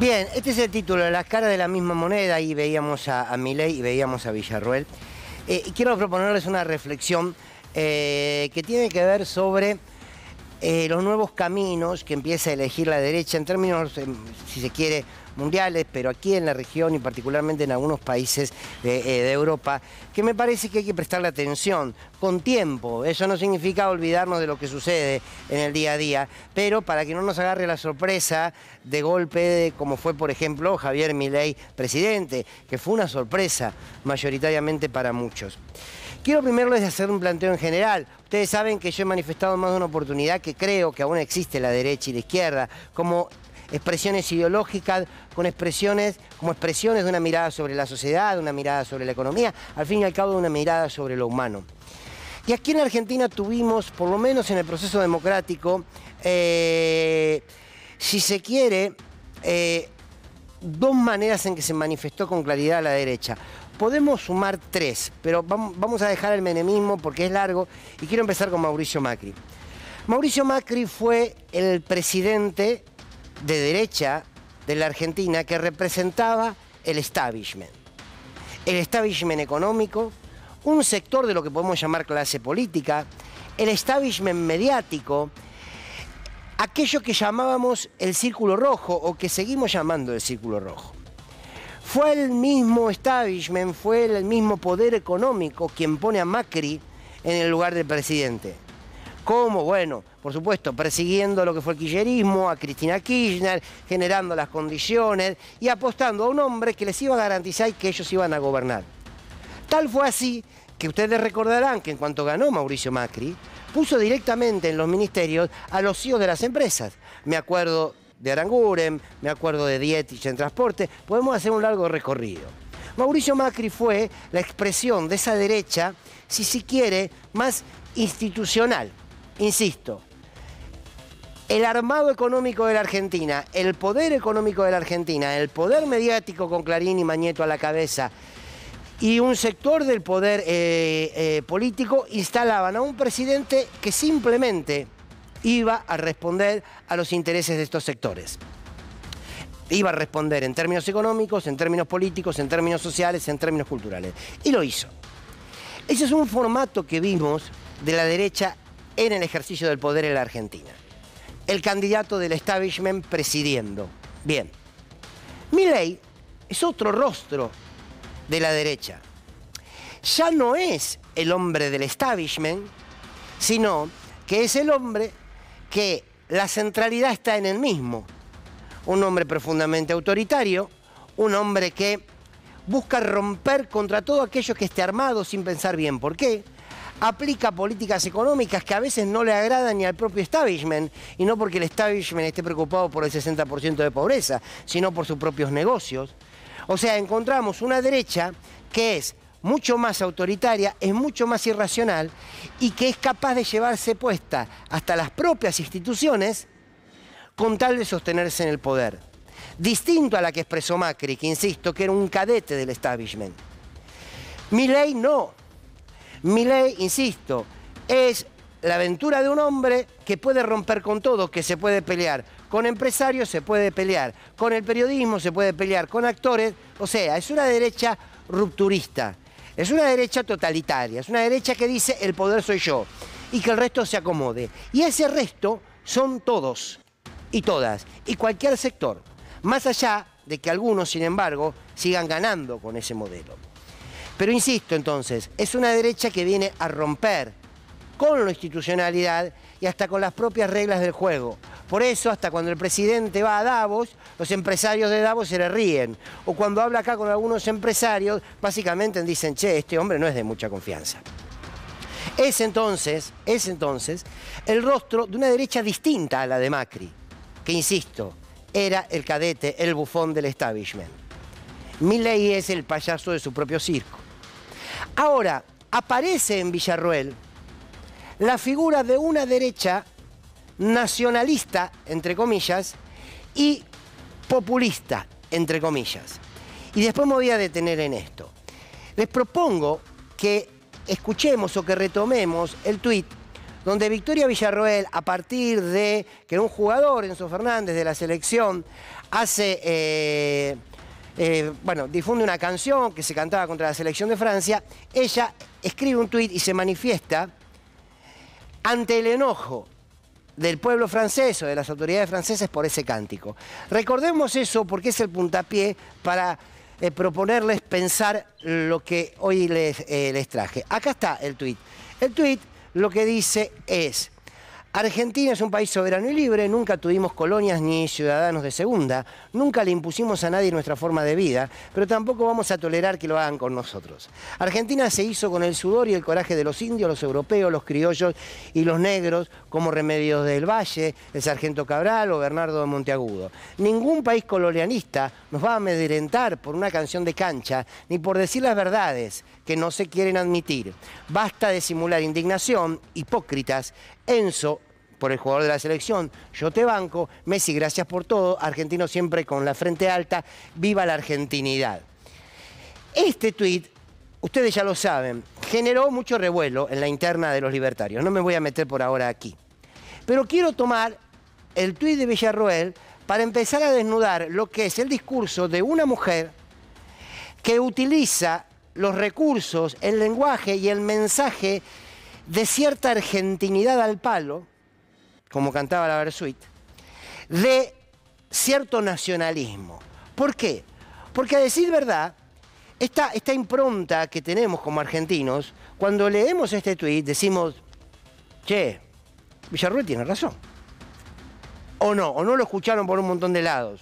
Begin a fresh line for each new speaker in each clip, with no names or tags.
Bien, este es el título, Las caras de la misma moneda. Ahí veíamos a Milei y veíamos a Villarroel. Y quiero proponerles una reflexión que tiene que ver sobre los nuevos caminos que empieza a elegir la derecha en términos, si se quiere, mundiales, pero aquí en la región y particularmente en algunos países de Europa, que me parece que hay que prestarle atención con tiempo. Eso no significa olvidarnos de lo que sucede en el día a día, pero para que no nos agarre la sorpresa de golpe, como fue, por ejemplo, Javier Milei presidente, que fue una sorpresa mayoritariamente para muchos. Quiero primero les hacer un planteo en general. Ustedes saben que yo he manifestado más de una oportunidad que creo que aún existe la derecha y la izquierda, como expresiones ideológicas, como expresiones de una mirada sobre la sociedad, de una mirada sobre la economía, al fin y al cabo de una mirada sobre lo humano. Y aquí en Argentina tuvimos, por lo menos en el proceso democrático, si se quiere, dos maneras en que se manifestó con claridad la derecha. Podemos sumar tres, pero vamos a dejar el menemismo porque es largo y quiero empezar con Mauricio Macri. Mauricio Macri fue el presidente de derecha de la Argentina que representaba el establishment económico, un sector de lo que podemos llamar clase política, el establishment mediático, aquello que llamábamos el círculo rojo o que seguimos llamando el círculo rojo. Fue el mismo establishment, fue el mismo poder económico quien pone a Macri en el lugar del presidente. ¿Cómo? Bueno, por supuesto, persiguiendo lo que fue el kirchnerismo, a Cristina Kirchner, generando las condiciones y apostando a un hombre que les iba a garantizar que ellos iban a gobernar. Tal fue así que ustedes recordarán que en cuanto ganó Mauricio Macri, puso directamente en los ministerios a los CEOs de las empresas. Me acuerdo de Aranguren, me acuerdo de Dietrich en transporte, podemos hacer un largo recorrido. Mauricio Macri fue la expresión de esa derecha, si se quiere, más institucional. Insisto, el armado económico de la Argentina, el poder económico de la Argentina, el poder mediático con Clarín y Mañeto a la cabeza y un sector del poder político instalaban a un presidente que simplemente iba a responder a los intereses de estos sectores. Iba a responder en términos económicos, en términos políticos, en términos sociales, en términos culturales. Y lo hizo. Ese es un formato que vimos de la derecha en el ejercicio del poder en la Argentina. El candidato del establishment presidiendo. Bien. Milei es otro rostro de la derecha. Ya no es el hombre del establishment, sino que es el hombre que la centralidad está en él mismo. Un hombre profundamente autoritario, un hombre que busca romper contra todo aquello que esté armado sin pensar bien por qué. Aplica políticas económicas que a veces no le agradan ni al propio establishment, y no porque el establishment esté preocupado por el 60% de pobreza, sino por sus propios negocios. O sea, encontramos una derecha que es mucho más autoritaria, es mucho más irracional y que es capaz de llevarse puesta hasta las propias instituciones con tal de sostenerse en el poder. Distinto a la que expresó Macri, que insisto, que era un cadete del establishment. Milei no. Milei, insisto, es la aventura de un hombre que puede romper con todo, que se puede pelear con empresarios, se puede pelear con el periodismo, se puede pelear con actores. O sea, es una derecha rupturista, es una derecha totalitaria, es una derecha que dice el poder soy yo y que el resto se acomode. Y ese resto son todos y todas y cualquier sector, más allá de que algunos, sin embargo, sigan ganando con ese modelo. Pero insisto, entonces, es una derecha que viene a romper con la institucionalidad y hasta con las propias reglas del juego. Por eso, hasta cuando el presidente va a Davos, los empresarios de Davos se le ríen. O cuando habla acá con algunos empresarios, básicamente dicen, che, este hombre no es de mucha confianza. Es entonces el rostro de una derecha distinta a la de Macri, que, insisto, era el cadete, el bufón del establishment. Milei es el payaso de su propio circo. Ahora, aparece en Villarroel la figura de una derecha nacionalista, entre comillas, y populista, entre comillas. Y después me voy a detener en esto. Les propongo que escuchemos o que retomemos el tuit donde Victoria Villarroel, a partir de que un jugador, Enzo Fernández, de la selección, difunde una canción que se cantaba contra la selección de Francia, ella escribe un tuit y se manifiesta ante el enojo del pueblo francés o de las autoridades francesas por ese cántico. Recordemos eso porque es el puntapié para proponerles pensar lo que hoy les traje. Acá está el tuit. El tuit lo que dice es: Argentina es un país soberano y libre, nunca tuvimos colonias ni ciudadanos de segunda, nunca le impusimos a nadie nuestra forma de vida, pero tampoco vamos a tolerar que lo hagan con nosotros. Argentina se hizo con el sudor y el coraje de los indios, los europeos, los criollos y los negros, como Remedios del Valle, el Sargento Cabral o Bernardo de Monteagudo. Ningún país colonialista nos va a amedrentar por una canción de cancha, ni por decir las verdades que no se quieren admitir. Basta de simular indignación, hipócritas. Enzo, por el jugador de la selección, yo te banco. Messi, gracias por todo. Argentino siempre con la frente alta. Viva la argentinidad. Este tuit, ustedes ya lo saben, generó mucho revuelo en la interna de los libertarios. No me voy a meter por ahora aquí. Pero quiero tomar el tuit de Villarroel para empezar a desnudar lo que es el discurso de una mujer que utiliza los recursos, el lenguaje y el mensaje de cierta argentinidad al palo, como cantaba la Versuit, de cierto nacionalismo. ¿Por qué? Porque a decir verdad, esta impronta que tenemos como argentinos, cuando leemos este tuit decimos, che, Villarroel tiene razón. O no lo escucharon por un montón de lados.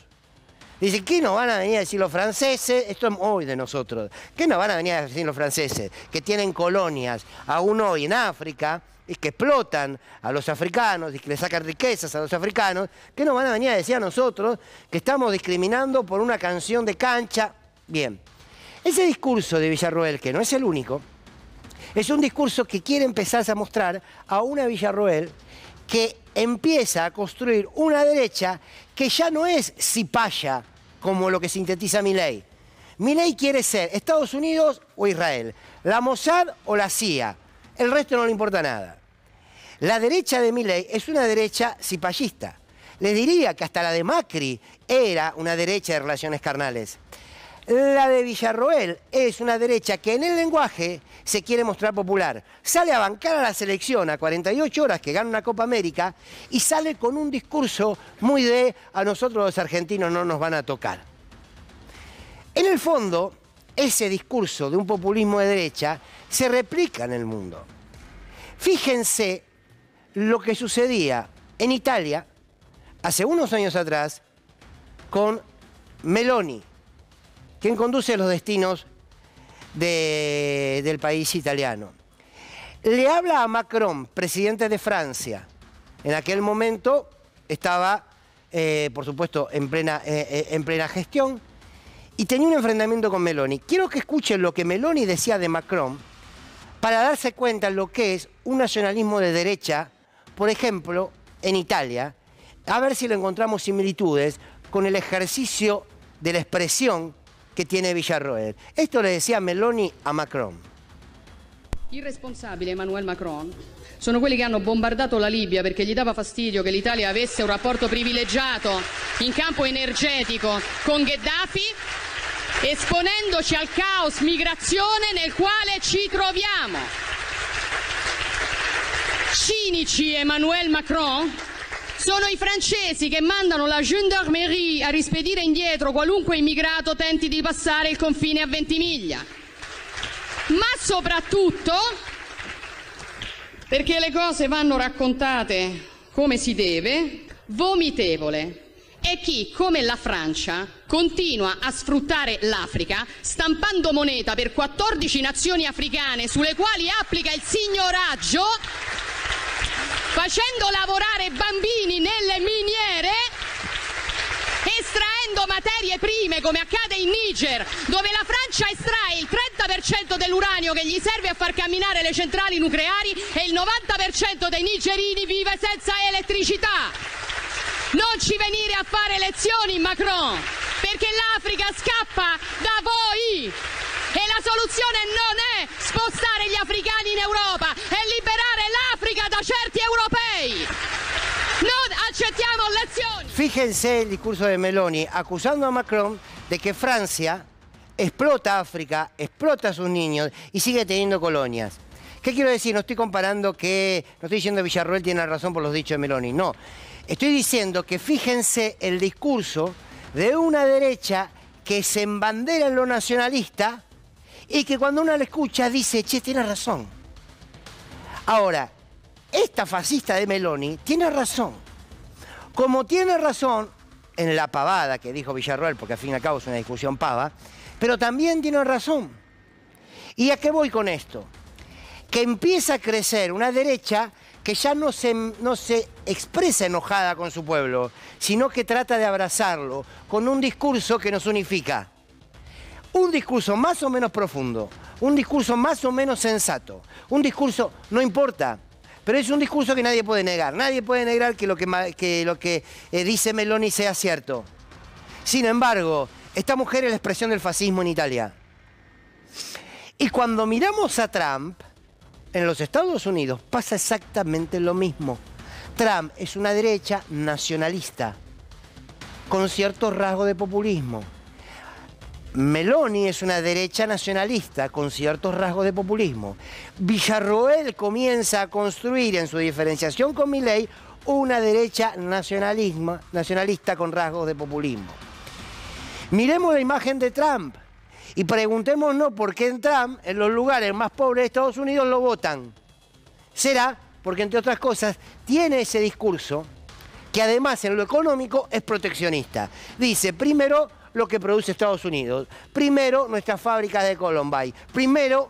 Dice, ¿qué nos van a venir a decir los franceses? Esto es hoy de nosotros. ¿Qué nos van a venir a decir los franceses? Que tienen colonias, aún hoy en África, y que explotan a los africanos y que le sacan riquezas a los africanos. ¿Qué nos van a venir a decir a nosotros que estamos discriminando por una canción de cancha? Bien, ese discurso de Villarroel, que no es el único, es un discurso que quiere empezar a mostrar a una Villarroel que empieza a construir una derecha que ya no es cipaya, como lo que sintetiza Milei. Milei quiere ser Estados Unidos o Israel, la Mossad o la CIA. El resto no le importa nada. La derecha de Milei es una derecha cipayista. Les diría que hasta la de Macri era una derecha de relaciones carnales. La de Villarroel es una derecha que en el lenguaje se quiere mostrar popular. Sale a bancar a la selección a 48 horas que gana una Copa América y sale con un discurso muy de a nosotros los argentinos no nos van a tocar. En el fondo, ese discurso de un populismo de derecha se replica en el mundo. Fíjense lo que sucedía en Italia hace unos años atrás con Meloni, quien conduce los destinos del país italiano. Le habla a Macron, presidente de Francia. En aquel momento estaba, por supuesto, en plena gestión y tenía un enfrentamiento con Meloni. Quiero que escuchen lo que Meloni decía de Macron para darse cuenta de lo que es un nacionalismo de derecha, por ejemplo, en Italia, a ver si le encontramos similitudes con el ejercicio de la expresión che tiene Villarroel. Esto le decía Meloni a Macron.
Il responsabile Emmanuel Macron sono quelli che hanno bombardato la Libia perché gli dava fastidio che l'Italia avesse un rapporto privilegiato in campo energetico con Gheddafi, esponendoci al caos migrazione nel quale ci troviamo. Cinici Emmanuel Macron sono i francesi che mandano la gendarmerie a rispedire indietro qualunque immigrato tenti di passare il confine a Ventimiglia. Ma soprattutto perché le cose vanno raccontate come si deve, vomitevole è chi, come la Francia, continua a sfruttare l'Africa stampando moneta per 14 nazioni africane sulle quali applica il signoraggio, facendo lavorare bambini nelle miniere, estraendo materie prime come accade in Niger, dove la Francia estrae il 30% dell'uranio che gli serve a far camminare le centrali nucleari e il 90% dei nigerini vive senza elettricità. Non ci venire a fare lezioni, Macron, perché l'Africa scappa da voi e la soluzione non è spostare gli africani in Europa, è liberare l'Africa da certi
Fíjense el discurso de Meloni acusando a Macron de que Francia explota África, explota a sus niños y sigue teniendo colonias. ¿Qué quiero decir? No estoy comparando que... No estoy diciendo que Villarroel tiene razón por los dichos de Meloni, no. Estoy diciendo que fíjense el discurso de una derecha que se embandera en lo nacionalista y que cuando uno la escucha dice, che, tiene razón. Ahora, esta fascista de Meloni tiene razón. Como tiene razón en la pavada que dijo Villarroel, porque al fin y al cabo es una discusión pava, pero también tiene razón. ¿Y a qué voy con esto? Que empieza a crecer una derecha que ya no se expresa enojada con su pueblo, sino que trata de abrazarlo con un discurso que nos unifica. Un discurso más o menos profundo, un discurso más o menos sensato, un discurso, no importa, pero es un discurso que nadie puede negar. Nadie puede negar que lo que dice Meloni sea cierto. Sin embargo, esta mujer es la expresión del fascismo en Italia. Y cuando miramos a Trump, en los Estados Unidos pasa exactamente lo mismo. Trump es una derecha nacionalista, con ciertos rasgos de populismo. Meloni es una derecha nacionalista, con ciertos rasgos de populismo. Villarroel comienza a construir en su diferenciación con Milei una derecha nacionalista con rasgos de populismo. Miremos la imagen de Trump. Y preguntémonos por qué en Trump, en los lugares más pobres de Estados Unidos, lo votan. Será porque, entre otras cosas, tiene ese discurso que además en lo económico es proteccionista. Dice, primero lo que produce Estados Unidos, primero nuestras fábricas de Columbine, primero...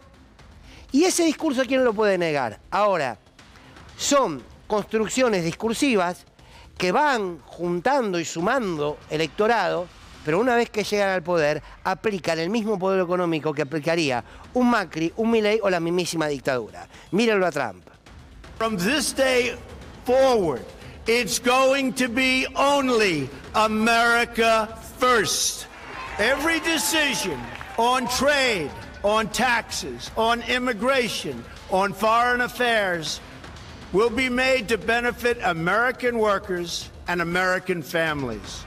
Y ese discurso, ¿quién lo puede negar? Ahora, son construcciones discursivas que van juntando y sumando electorado, pero una vez que llegan al poder, aplican el mismo poder económico que aplicaría un Macri, un Milei o la mismísima dictadura. Mírenlo a Trump.
From this day forward, it's going to be only America first. Every decision on trade, on taxes, on immigration, on foreign affairs will be made to benefit American workers and American families.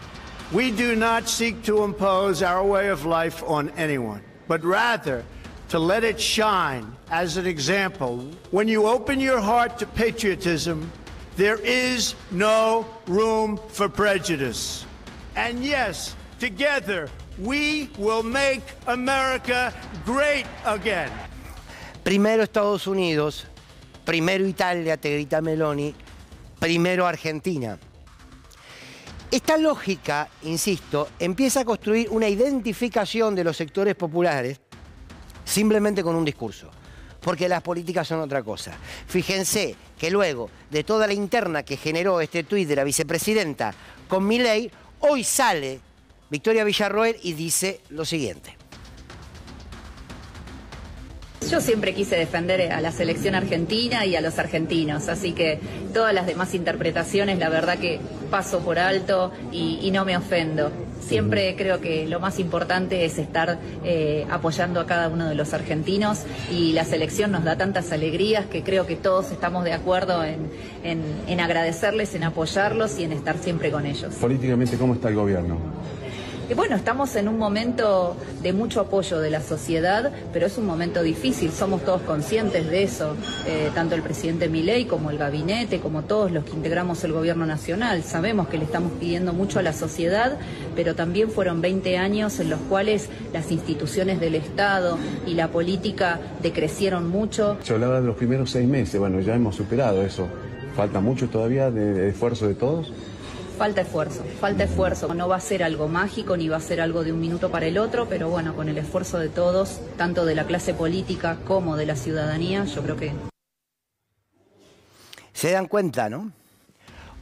We do not seek to impose our way of life on anyone, but rather to let it shine as an example. When you open your heart to patriotism, there is no room for prejudice. And yes, together, we will make America great again.
Primero Estados Unidos, primero Italia, te grita Meloni, primero Argentina. Esta lógica, insisto, empieza a construir una identificación de los sectores populares simplemente con un discurso, porque las políticas son otra cosa. Fíjense que luego de toda la interna que generó este tuit de la vicepresidenta con Milei, hoy sale Victoria Villarroel y dice lo siguiente.
Yo siempre quise defender a la selección argentina y a los argentinos, así que todas las demás interpretaciones la verdad que paso por alto y no me ofendo. Siempre creo que lo más importante es estar apoyando a cada uno de los argentinos y la selección nos da tantas alegrías que creo que todos estamos de acuerdo en agradecerles, en apoyarlos y en estar siempre con ellos.
Políticamente, ¿cómo está el gobierno?
Bueno, estamos en un momento de mucho apoyo de la sociedad, pero es un momento difícil, somos todos conscientes de eso, tanto el presidente Milei como el gabinete, como todos los que integramos el gobierno nacional. Sabemos que le estamos pidiendo mucho a la sociedad, pero también fueron 20 años en los cuales las instituciones del Estado y la política decrecieron mucho.
Se hablaba de los primeros 6 meses, bueno, ya hemos superado eso. ¿Falta mucho todavía de esfuerzo de todos?
Falta esfuerzo. No va a ser algo mágico ni va a ser algo de un minuto para el otro, pero bueno, con el esfuerzo de todos, tanto de la clase política como de la ciudadanía, yo creo que...
Se dan cuenta, ¿no?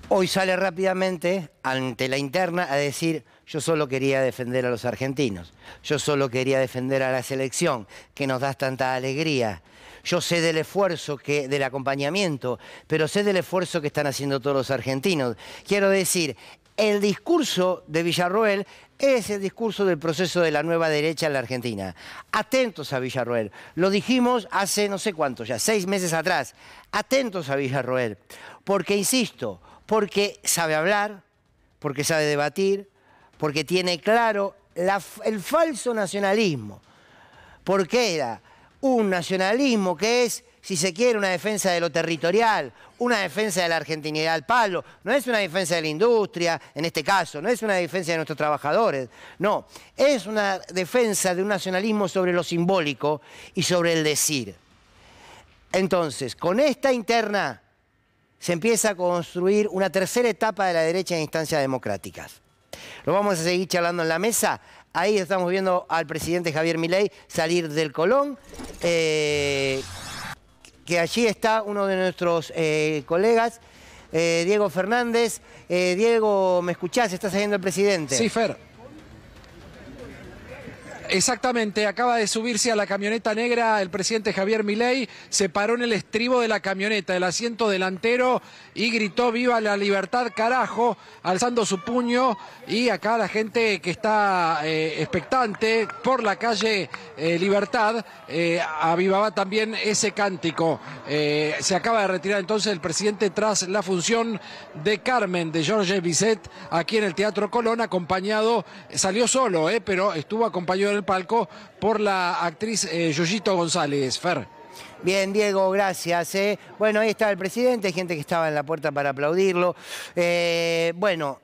Hoy sale rápidamente ante la interna a decir, yo solo quería defender a los argentinos, yo solo quería defender a la selección, que nos da tanta alegría. Yo sé del esfuerzo, del acompañamiento, pero sé del esfuerzo que están haciendo todos los argentinos. Quiero decir, el discurso de Villarroel es el discurso del proceso de la nueva derecha en la Argentina. Atentos a Villarroel. Lo dijimos hace no sé cuánto ya, 6 meses atrás. Atentos a Villarroel. Porque, insisto, porque sabe hablar, porque sabe debatir, porque tiene claro el falso nacionalismo. Porque era un nacionalismo que es, si se quiere, una defensa de lo territorial, una defensa de la argentinidad al palo, no es una defensa de la industria, en este caso, no es una defensa de nuestros trabajadores, no, es una defensa de un nacionalismo sobre lo simbólico y sobre el decir. Entonces, con esta interna se empieza a construir una tercera etapa de la derecha en instancias democráticas. Lo vamos a seguir charlando en la mesa. Ahí estamos viendo al presidente Javier Milei salir del Colón, que allí está uno de nuestros colegas, Diego Fernández. Diego, ¿me escuchás? ¿Está saliendo el presidente?
Sí, Fer. Exactamente, acaba de subirse a la camioneta negra el presidente Javier Milei, se paró en el estribo de la camioneta, el asiento delantero, y gritó "viva la libertad, carajo", alzando su puño, y acá la gente que está expectante por la calle Libertad avivaba también ese cántico. Se acaba de retirar entonces el presidente tras la función de Carmen de Georges Bizet aquí en el Teatro Colón, acompañado, salió solo, pero estuvo acompañado en el palco por la actriz Yoyito González. Fer.
Bien, Diego, gracias. Bueno, ahí está el presidente, hay gente que estaba en la puerta para aplaudirlo. Bueno,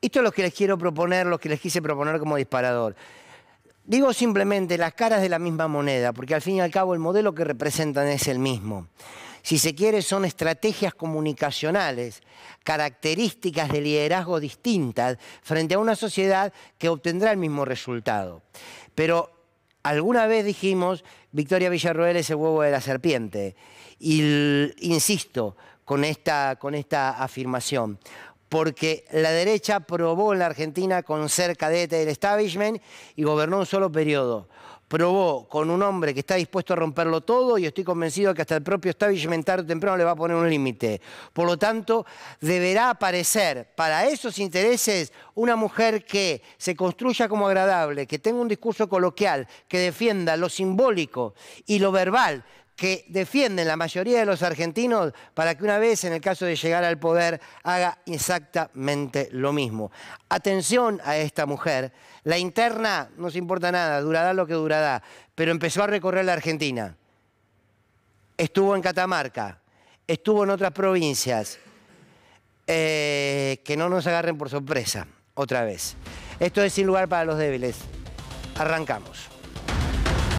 esto es lo que les quiero proponer, lo que les quise proponer como disparador. Digo simplemente las caras de la misma moneda, porque al fin y al cabo el modelo que representan es el mismo. Si se quiere, son estrategias comunicacionales, características de liderazgo distintas frente a una sociedad que obtendrá el mismo resultado. Pero alguna vez dijimos, Victoria Villarroel es el huevo de la serpiente. Y insisto con esta afirmación, porque la derecha probó en la Argentina con ser cadete del establishment y gobernó un solo periodo. Probó con un hombre que está dispuesto a romperlo todo y estoy convencido que hasta el propio establishment tarde o temprano le va a poner un límite. Por lo tanto, deberá aparecer para esos intereses una mujer que se construya como agradable, que tenga un discurso coloquial, que defienda lo simbólico y lo verbal, que defienden la mayoría de los argentinos para que una vez, en el caso de llegar al poder, haga exactamente lo mismo. Atención a esta mujer. La interna no se importa nada, durará lo que durará, pero empezó a recorrer la Argentina. Estuvo en Catamarca, estuvo en otras provincias. Que no nos agarren por sorpresa, otra vez. Esto es Sin Lugar para los Débiles. Arrancamos.